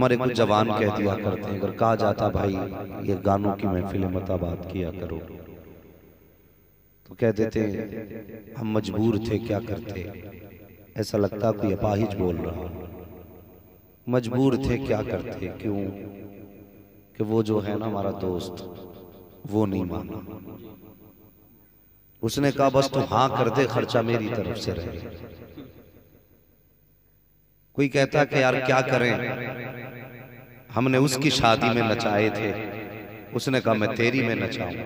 हमारे कुछ जवान कह दिया करते हैं, अगर कहा जाता भाई ये गानों की महफिल मत आबाद किया करो, तो कह देते हम मजबूर थे क्या करते। ऐसा लगता कोई अपाहिज बोल रहा, मजबूर थे क्या करते। क्यों कि वो जो है ना हमारा दोस्त, वो नहीं माना। उसने कहा बस तू हाँ कर दे, खर्चा मेरी तरफ से रहे। कोई कहता कि यार क्या करें, हमने उसकी शादी में नचाए थे, उसने कहा मैं तेरी में नचाऊं।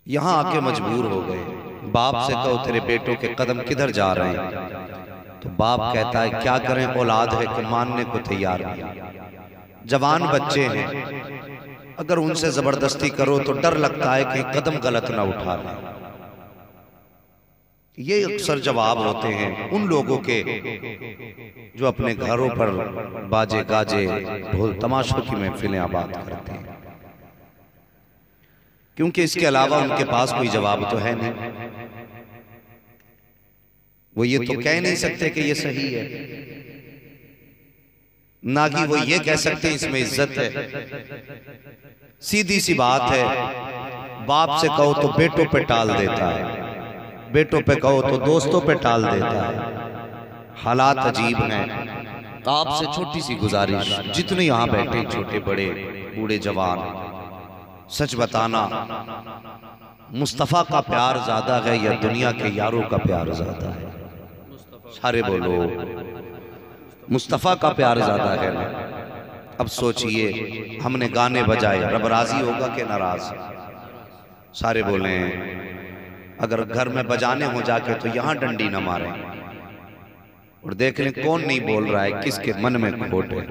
यहां आके मजबूर हो गए। बाप से कहो तेरे बेटों के कदम किधर जा रहे हैं, तो बाप कहता है क्या करें, औलाद है कि मानने को तैयार नहीं। जवान बच्चे हैं, अगर उनसे जबरदस्ती करो तो डर लगता है कि कदम गलत ना उठा लें। ये अक्सर जवाब होते हैं उन लोगों के जो अपने घरों पर बाजे गाजे ढोल तमाशों की महफिलें आबाद करते हैं, क्योंकि इसके अलावा उनके पास कोई जवाब तो है नहीं। वो ये तो कह नहीं सकते कि ये सही है, ना कि वो ये कह सकते इसमें इज्जत है। सीधी सी बात है, बाप से कहो तो बेटों पे टाल देता है, बेटों पे कहो तो दोस्तों पे टाल देता है। हालात अजीब हैं। आपसे छोटी सी गुजारिश, जितने यहां बैठे छोटे बड़े बूढ़े जवान, सच बताना मुस्तफा का प्यार ज्यादा है या दुनिया के यारों का प्यार ज्यादा है? सारे बोलो मुस्तफा का प्यार ज्यादा है ना। अब सोचिए, हमने गाने बजाए, रब राजी होगा कि नाराज? सारे बोले अगर घर में बजाने हो जाके तो यहां डंडी ना मारे, और देख लें कौन नहीं बोल रहा है, किसके मन में खोट है।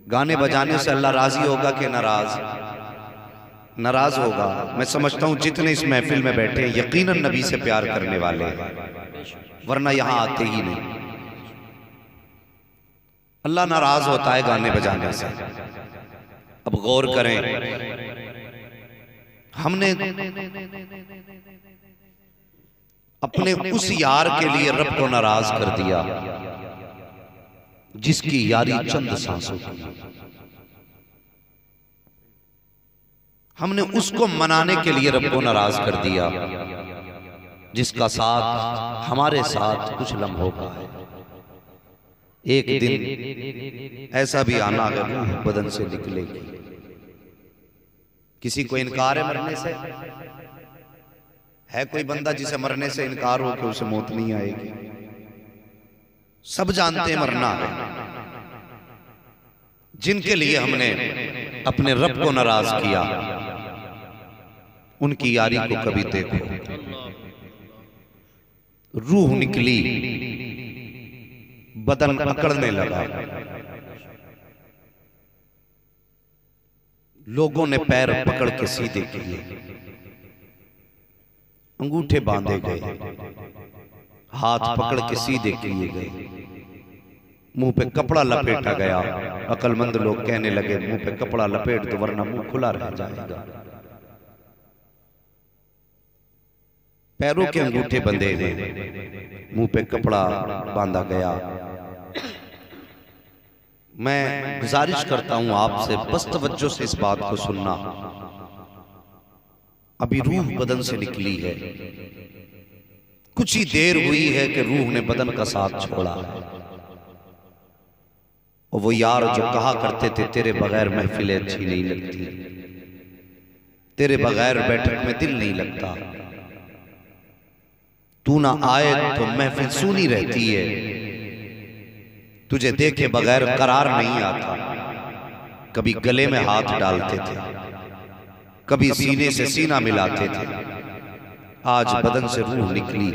गाने बजाने से अल्लाह राजी होगा कि नाराज? नाराज होगा। मैं समझता हूं जितने इस महफिल में बैठे हैं यकीनन नबी से प्यार करने वाले हैं, वरना यहां आते ही नहीं। अल्लाह नाराज होता है गाने बजाने से। अब गौर करें, हमने अपने उस यार के लिए रब को नाराज कर दिया जिसकी यारी चंद सांसों की। हमने उसको मनाने के लिए रब को नाराज कर दिया जिसका साथ हमारे साथ कुछ लम्हों का है। एक दिन ऐसा भी आना है रूह बदन से निकलेगी। किसी को इनकार है मरने से? है कोई बंदा जिसे मरने से इनकार हो कि उसे मौत नहीं आएगी? सब जानते हैं मरना है। जिनके लिए हमने अपने रब को नाराज किया, उनकी यारी को कभी देखो। रूह निकली, बदन अकड़ने लगा, लोगों ने पैर पकड़ के सीधे किए, अंगूठे बांधे गए, हाथ पकड़ के सीधे किए गए, मुंह पे कपड़ा लपेटा गया। अकलमंद लोग कहने लगे मुंह पे कपड़ा लपेट दो वरना मुंह खुला रह जाएगा। पैरों के अंगूठे बंधे गए, मुंह पे कपड़ा बांधा गया। मैं गुजारिश करता हूं आपसे, बस तवज्जो से इस बात को सुनना। अभी रूह बदन से निकली है, कुछ ही देर हुई है कि रूह ने बदन का साथ छोड़ा है। और वो यार जो कहा करते थे तेरे बगैर महफिलें अच्छी नहीं लगती, तेरे बगैर बैठक में दिल नहीं लगता, तू ना आए तो महफिल सूनी रहती है, तुझे देखे बगैर करार नहीं आता। कभी गले में हाथ डालते थे, कभी सीने से सीना मिलाते थे। आज बदन से रूह निकली,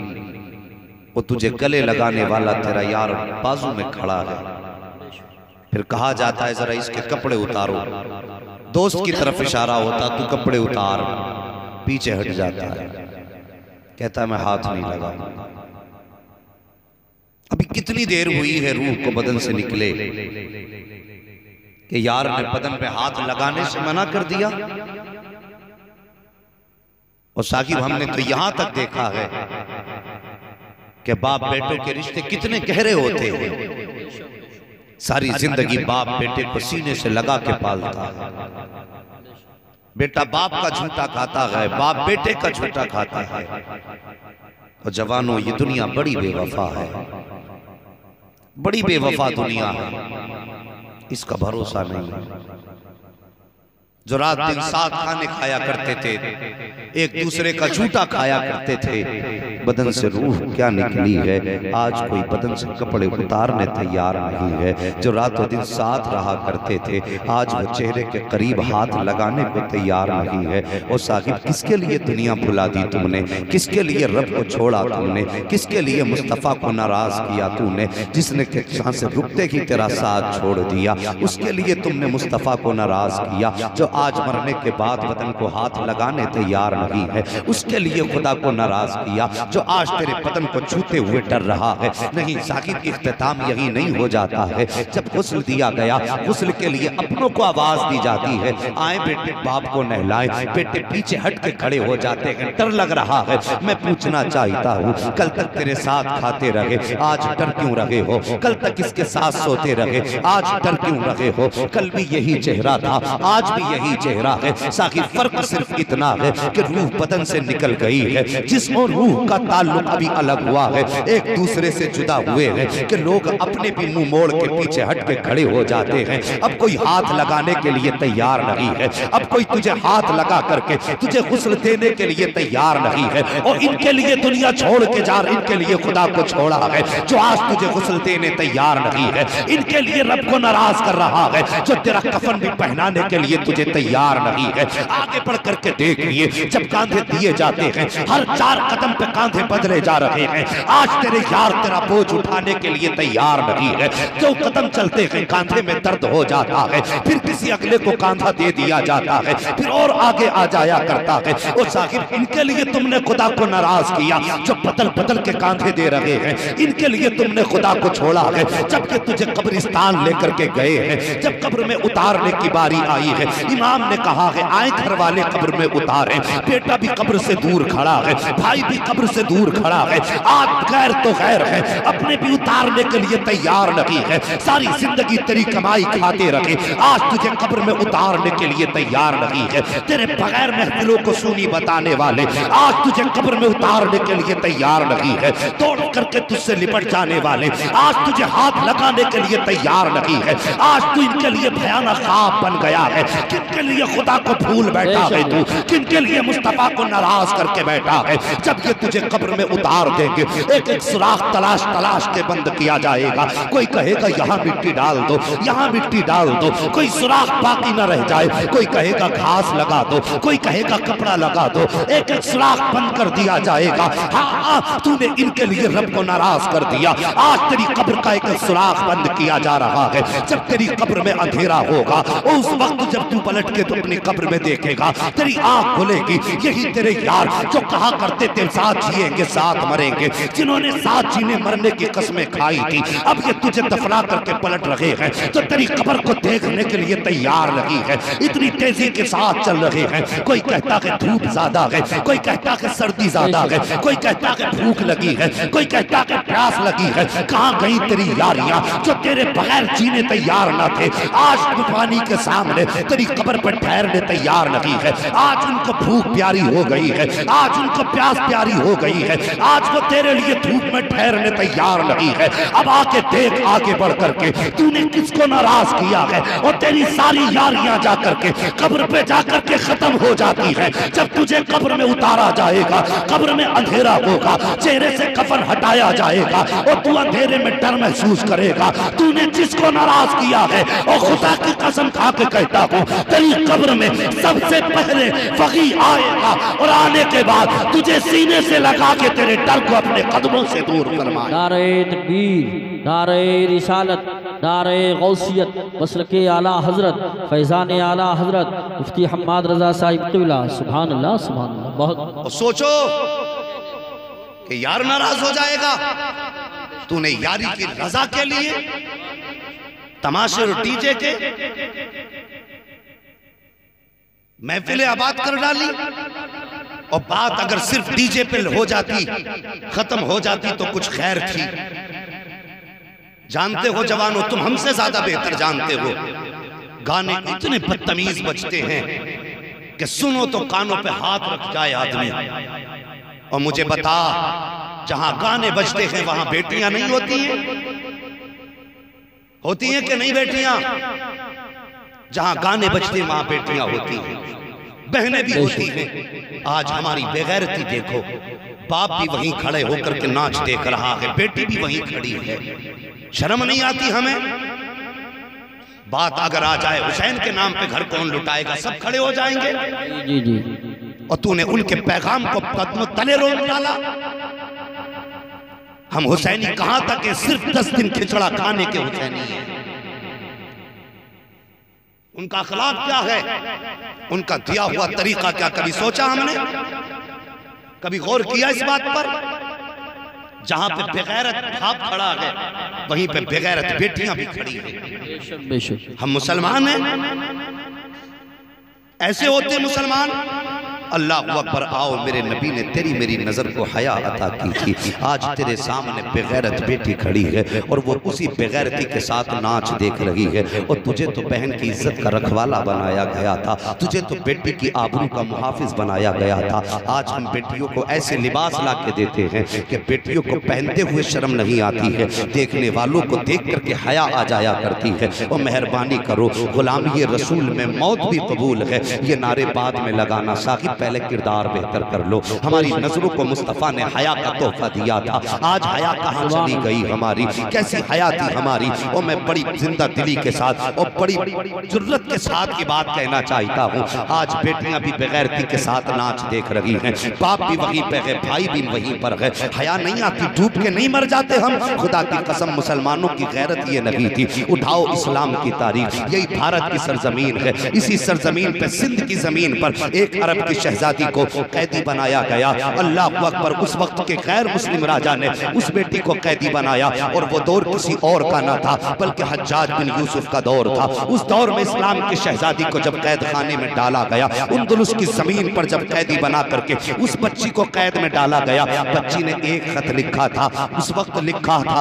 वो तुझे गले लगाने वाला तेरा यार बाजू में खड़ा है। फिर कहा जाता है जरा इसके कपड़े उतारो, दोस्त की तरफ इशारा होता तू कपड़े उतार, पीछे हट जाता है, कहता है मैं हाथ नहीं लगाऊंगा। अभी कितनी देर हुई है रूह को बदन से निकले कि यार ने बदन पे हाथ लगाने से मना कर दिया। और साकिब हमने तो यहां तक देखा है कि बाप बेटों के रिश्ते कितने गहरे होते हैं। सारी जिंदगी बाप बेटे को सीने से लगा के पालता है। बेटा बाप का झूठा खाता है, बाप बेटे का झूठा खाता है। तो जवानों, ये दुनिया बड़ी बेवफा है, बड़ी बेवफा दुनिया है, इसका भरोसा नहीं है। जो रात दिन साथ खाने खाया करते थे, एक दूसरे का झूठा खाया करते थे, बदन से रूह क्या निकली है। आज कोई बदन से कपड़े उतारने तैयार नहीं है। जो रातों दिन साथ रहा करते थे, आज वो चेहरे के करीब हाथ लगाने को तैयार नहीं है। और साहिब, किसके लिए दुनिया भुला दी तुमने? किसके लिए रब को छोड़ा तुमने? किसके लिए मुस्तफ़ा को नाराज किया तूने? जिसने के जहाँ से रुकते ही तेरा साथ छोड़ दिया, उसके लिए तुमने मुस्तफ़ा को नाराज किया। जो आज मरने के बाद वतन को हाथ लगाने तैयार नहीं है, उसके लिए खुदा को नाराज किया। जो आज तेरे बदन को छूते हुए डर रहा है। नहीं साकिब, इख्तिताम यही नहीं हो जाता है। जब गुस्ल दिया गया, गुस्ल के लिए अपनों को आवाज दी जाती है, आए बेटे बाप को नहलाएं। बेटे पीछे हट के खड़े हो जाते हैं, डर लग रहा है। मैं पूछना चाहता हूँ, कल तक तेरे साथ खाते रहे, आज डर क्यों रहे हो? कल तक इसके साथ सोते रहे, आज डर क्यों रहे हो? कल भी यही चेहरा था, आज भी यही चेहरा है। साकिब, फर्क सिर्फ इतना है कि रूह बदन से निकल गई है, जिस्म और रूह का ताल्लुक अभी अलग हुआ है, एक दूसरे से जुदा हुए हैं कि लोग अपने भी मुंह मोड़ के पीछे हट के खड़े हो जाते हैं। अब कोई हाथ लगाने के लिए तैयार नहीं है। अब कोई तुझे हाथ लगा करके तुझे गुस्ल देने के लिए तैयार नहीं है। और इनके लिए दुनिया छोड़ के जा रही, इनके लिए खुदा को छोड़ा है जो आज तुझे गुस्ल देने तैयार नहीं है। इनके लिए रब को नाराज कर रहा है जो तेरा कफन भी पहनाने के लिए तुझे तैयार नहीं है। आगे बढ़ करके देखिए, जब कांधे दिए जाते हैं, हर 4 कदम पे कांधे बदले जा रहे हैं। आज तेरे यार तेरा बोझ उठाने के लिए तैयार नहीं है। जो कदम चलते हैं कांधे में दर्द हो जाता है, फिर किसी अगले को कांधा दे दिया जाता है, फिर और आगे आ जाया करता है। और साहिब, इनके लिए तुमने खुदा को नाराज किया जो बदल बदल के कांधे दे रहे हैं। इनके लिए तुमने खुदा को छोड़ा है, जबकि तुझे कब्रिस्तान लेकर के गए हैं। जब कब्र में उतारने की बारी आई है, इमाम ने कहा है आए घर वाले कब्र में उतारे। बेटा भी कब्र से दूर खड़ा है, भाई भी कब्र से दूर खड़ा है। आज गैर तो गैर है, अपने भी उतारने के लिए तैयार नहीं है। सारी जिंदगी तेरी कमाई खाते रहे, आज तुझे कब्र में उतारने के लिए तैयार नहीं है। तेरे बगैर महफिलों को सुनी बताने वाले आज तुझे कब्र में उतारने के लिए तैयार नहीं है। तोड़ करके तुझसे लिपट जाने वाले आज तुझे हाथ लगाने के लिए तैयार नहीं है। आज तू इनके लिए भयानक ख्वाब बन गया है। किनके लिए खुदा को भूल बैठा है तू? किनके लिए मुस्तफा को नाराज करके बैठा है? जब ये तुझे कब्र में उतार देंगे, एक एक सुराख तलाश तलाश के बंद किया जाएगा। कोई कहेगा यहाँ मिट्टी डाल दो, यहाँ मिट्टी डाल दो, कोई सुराख बाकी न रह जाए। कोई कहेगा घास लगा दो, कोई कहेगा कपड़ा लगा दो, एक एक सुराख बंद कर दिया जाएगा। हाँ, तूने इनके लिए रब को नाराज कर दिया। आज तेरी कब्र का एक सुराख बंद किया जा रहा है। जब तेरी कब्र में अंधेरा होगा, उस वक्त जब तू पलट के तो अपनी कब्र में देखेगा, तेरी आंख खुलेगी। यही तेरे यार जो कहा करते थे साथ जिएंगे साथ मरेंगे, जिन्होंने साथ जीने मरने की कस्में खाई थी, अब ये तुझे दफना करके पलट रहे हैं। तो तेरी कब्र को देखने के लिए तैयार नहीं है, इतनी तेजी के साथ चल रहे हैं। कोई कहता है धूप ज्यादा है, कोई कहता है सर्दी ज्यादा है, कोई कहता है भूख लगी है, कोई कहता है प्यास लगी है। कहां गई तेरी यारियां जो तेरे बगैर जीने तैयार ना थे? आज तूफानी के सामने तेरी कब्र पर ठहरने तैयार नहीं है। आज उनको भूख प्यारी हो गई है, आज उनको प्यास प्यारी हो गई है। आज वो तेरे लिए धूप में ठहरने तैयार नहीं है। अब आके देख, आगे बढ़ करके तूने किसको नाराज किया है? और तेरी सारी यारियां जाकर के कब्र पे जाकर के खत्म हो जाती है। जब तुझे कब्र में उतारा जाएगा, कब्र में अंधेरा होगा, चेहरे से कफन हटाया जाएगा और तू अंधेरे में डर महसूस करेगा। तूने जिसको नाराज किया है, और खुदा की कसम खा के कहता हूँ, तेरी कब्र में सबसे पहले फकी आएगा और आने के बाद तुझे सीने से लगा के तेरे डर को अपने कदमों से दूर करवाएगा। नारे तकबीर, नारे रिसालत, नारे गौसियत, मसलके आला हजरत, फैजान आला हजरत मुफ्ती हम्माद रजा साहिब क़िबला। सुभान अल्लाह, सुभान अल्लाह। बहुत सोचो कि यार नाराज हो जाएगा, तूने यारी की रजा के लिए तमाशे और डीजे के महफिलें आबाद कर डाली। और बात अगर सिर्फ डीजे पे हो जाती, खत्म हो जाती तो कुछ खैर थी। जानते हो जवानों, तुम हमसे ज्यादा बेहतर जानते हो, गाने इतने बदतमीज बजते हैं कि सुनो तो कानों पे हाथ रख जाए आदमी। और मुझे बता, जहां गाने बजते हैं वहां बेटियां नहीं होती हैं? होती हैं कि नहीं बेटियां? जहां गाने बजते हैं वहां बेटियां होती हैं, बहनें भी होती हैं। आज हमारी बेगैरती देखो, बाप भी वहीं खड़े होकर के नाच देख रहा है, बेटी भी वहीं खड़ी है। शर्म नहीं आती हमें? बात अगर आ जाए हुसैन के नाम पे घर कौन लुटाएगा, सब खड़े हो जाएंगे। जी जी। और तूने उनके पैगाम को कदमों तले रोक डाला। हम हुसैनी कहां तक है? सिर्फ 10 दिन खिचड़ा खाने के हुसैनी हैं। उनका अखलाक क्या है, उनका दिया हुआ तरीका क्या, कभी सोचा हमने? कभी गौर किया इस बात पर? जहां पे बेगैरत बाप खड़ा है वहीं पे बेगैरत बेटियां भी खड़ी हैं। हम मुसलमान हैं, ऐसे होते मुसलमान। अल्लाह अकबर। आओ, मेरे नबी ने तेरी मेरी नजर को हया अता की थी। आज तेरे सामने बेगैरत बेटी खड़ी है और वो उसी बेगैरती के साथ नाच देख रही है। और तुझे तो बहन की इज्जत का रखवाला बनाया गया था, तुझे तो बेटी की आबरू का मुहाफिज बनाया गया था। आज हम बेटियों को ऐसे लिबास ला के देते हैं कि बेटियों को पहनते हुए शर्म नहीं आती है, देखने वालों को देख करके हया आ जाया करती है। और मेहरबानी करो, गुलामी रसूल में मौत भी कबूल है, ये नारे बाद में लगाना। साहिब पहले किरदार बेहतर कर लो। हमारी नजरों को मुस्तफा ने हया का तोहफा दिया था, आज हया कहाँ चली गई हमारी? कैसी हया थी हमारी? और मैं बड़ी जिंदा दिली के साथ और बड़ी जुर्रत के साथ की बात कहना चाहता हूँ। आज बेटियां भी बेगैरती के साथ नाच देख रही हैं, बाप भी वहीं पे है, भाई भी वहीं पर है। हया नहीं आती? डूब के नहीं मर जाते हम? खुदा की कसम, मुसलमानों की गैरत ये नहीं थी। उठाओ इस्लाम की तारीख, यही भारत की सरजमीन है। इसी सरजमीन पे, सिंध की जमीन पर, एक अरब की शहजादी को कैदी बनाया गया। अल्लाह अकबर। उस वक्त के गैर मुस्लिम राजा ने उस बेटी को कैदी बनाया और वो दौर किसी और का ना था बल्कि हज्जाज बिन यूसुफ का दौर था। उस दौर में इस्लाम की शहजादी को जब कैद खाने में डाला गया, उंदुलुस की जमीन पर जब कैदी बना करके उस बच्ची को कैद में डाला गया, बच्ची ने एक खत लिखा था। उस वक्त लिखा था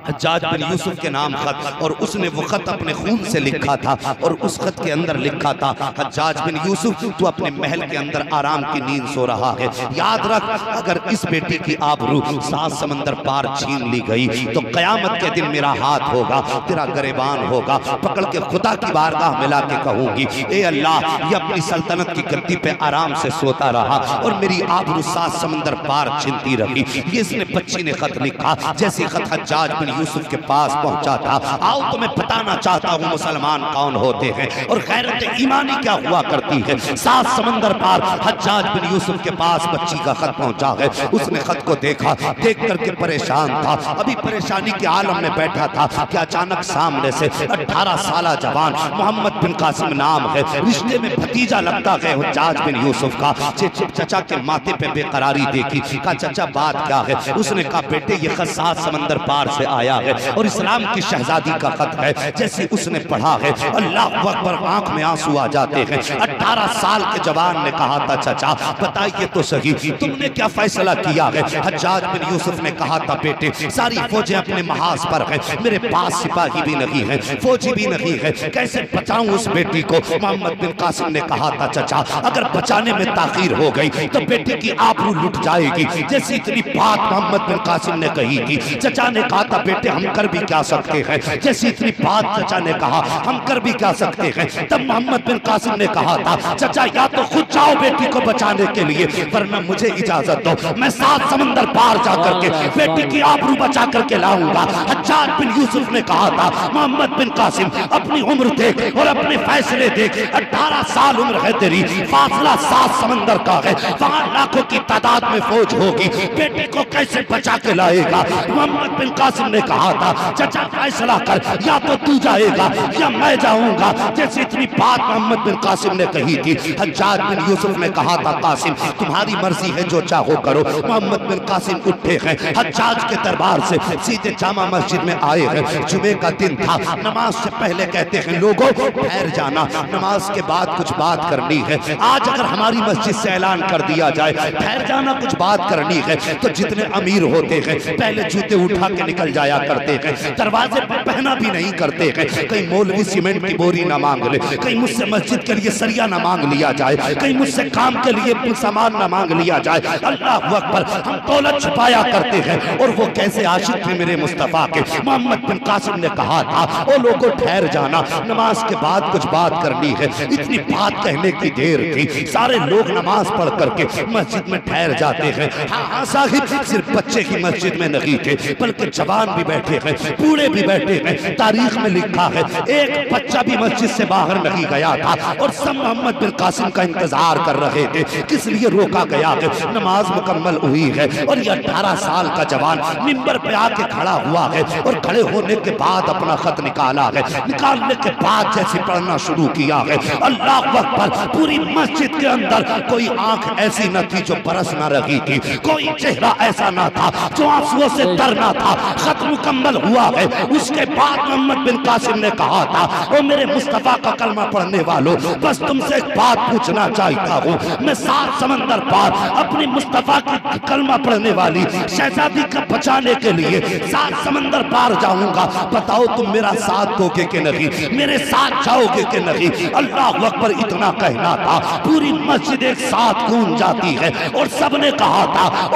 हज्जाज बिन यूसुफ के नाम खत, और उसने वो खत अपने खून से लिखा था। और उस खत के अंदर लिखा था, हज्जाज बिन यूसुफ, तू अपने महल के अंदर आराम की नींद सो रहा है। याद रख, अगर इस बेटी की आबरू 7 समंदर पार छीन ली गई तो कयामत के दिन मेरा हाथ होगा, तेरा गरेबान होगा, पकड़ के खुदा की बारगाह मिला के कहूंगी, ए अल्लाह, ये अपनी सल्तनत की गद्दी पे आराम से सोता रहा और मेरी आबरू 7 समंदर पार छीनती रही। ये इसने बच्ची ने खत लिखा। जैसे खत हज्जाज बिन यूसुफ के पास पहुंचा था, आओ तो मैं बताना चाहता हूँ मुसलमान कौन होते हैं और गैरत ईमानी क्या हुआ करती है। 7 समंदर पार हज्जाज बिन यूसुफ के पास बच्ची का खत पहुंचा है। उसने खत को देखा, देख करके परेशान था, अभी परेशानी के आलम में बैठा था कि अचानक सामने से 18 साला जवान, मोहम्मद बिन कासिम नाम है, रिश्ते में भतीजा लगता है हज्जाज बिन यूसुफ का। चचा के माथे पे बेकरारी देखी, कहा चचा बात क्या है? उसने कहा बेटे ये खत 7 समंदर पार से आया है और इस्लाम की शहजादी का खत है। जैसे उसने पढ़ा है, अल्लाह अकबर, आंख में आंसू आ जाते हैं। 18 साल के जवान ने कहा था चचा बताइए तो सही, तुमने क्या फैसला किया है? हज्जाज बिन यूसुफ ने कहा था बेटे सारी फौजें अपने महाज पर है, मेरे पास सिपाही भी नहीं है, फौजी भी नहीं है, कैसे बचाऊं उस बेटी को? मोहम्मद बिन कासिम ने कहा था चचा अगर बचाने में ताखीर हो गई तो बेटी की आबरू लुट जाएगी। जैसे इतनी बात मोहम्मद बिन कासिम ने कही थी, चचा ने कहा था बेटे हम कर भी क्या सकते हैं। जैसे इतनी बात चचा ने कहा हम कर भी क्या सकते हैं, तब मोहम्मद बिन कासिम ने कहा था चचा या तो खुद जाओ बेटी को बचाने के लिए, वरना मुझे इजाजत दो, मैं 7 समंदर पार जाकर के बेटी की आबरू बचा करके लाऊंगा। हज्जाज बिन यूसुफ ने कहा था मोहम्मद बिन कासिम अपनी उम्र देख और अपने फैसले देख, 18 साल उम्र है तेरी, फासला 7 समंदर का है, वहां लाखों की तादाद में फौज होगी, बेटे को कैसे बचा के लाएगा? मोहम्मद बिन कासिम ने कहा था चचा फैसला कर, या तो तू जाएगा या मैं जाऊंगा। जैसे इतनी बात मोहम्मद बिन कासिम ने कही थी, हज्जाज बिन सल्तान यूसुफ ने कहा था कासिम तुम्हारी मर्जी है जो चाहो करो। मोहम्मद बिन कासिम उठे हैं हज्जाज के दरबार से सीधे जामा मस्जिद में आए हैं। जुमे का दिन था। नमाज से पहले कहते हैं लोगों ठहर जाना, नमाज के बाद कुछ बात करनी है। आज अगर हमारी मस्जिद से ऐलान कर दिया जाए ठहर जाना कुछ बात करनी है तो जितने अमीर होते हैं पहले जूते उठा के निकल जाया करते हैं, दरवाजे पर पहना भी नहीं करते हैं। कहीं मौलवी सीमेंट की बोरी ना मांग ले, कहीं मुझसे मस्जिद के लिए सरिया ना मांग लिया जाए, कहीं मुझसे काम के लिए सामान ना मांग लिया जाए। अल्लाह अकबर, हम दौलत छुपाया करते हैं। और वो कैसे आशिक थे मेरे मुस्तफा के। मोहम्मद बिन कासिम ने कहा था ओ लोगों ठहर जाना, नमाज के बाद कुछ बात करनी है। इतनी बात कहने की देर थी, सारे लोग नमाज पढ़ करके मस्जिद में ठहर जाते हैं। हाँ साहिब, सिर्फ बच्चे की मस्जिद में नहीं थे बल्कि जवान भी बैठे हैं, बूढ़े भी बैठे हैं। तारीख में लिखा है एक बच्चा भी मस्जिद से बाहर नहीं गया था और सब मोहम्मद बिन कासिम का इंतजार कर रहे थे। किस लिए रोका गया है? नमाज मुकम्मल हुई है और ये 18 साल का जवान मिंबर पे आके खड़ा हुआ है और खड़े होने के बाद अपना खत निकाला है। निकालने के बाद जैसे पढ़ना शुरू किया है अल्लाह अकबर, पूरी मस्जिद के अंदर कोई आंख ऐसी न थी जो बरस न रही थी, कोई चेहरा ऐसा ना था जो आंसुओं से डरना था। खत मुकम्मल हुआ है। उसके बाद मोहम्मद बिन कासिम ने कहा था ओ मेरे मुस्तफा का कलमा पढ़ने वालों, बस तुमसे एक बात पूछना चाहता हूँ। मैं 7 समंदर पार अपनी मुस्तफा की कलमा पढ़ने वाली शहजादी का बचाने के लिए 7 समंदर पार जाऊंगा। बताओ तुम मेरा साथ दोगे कि नहीं, मेरे साथ जाओगे कि नहीं? अल्लाह अकबर, इतना कहना था पूरी मस्जिद एक साथ गूंज जाती है और सबने कहा था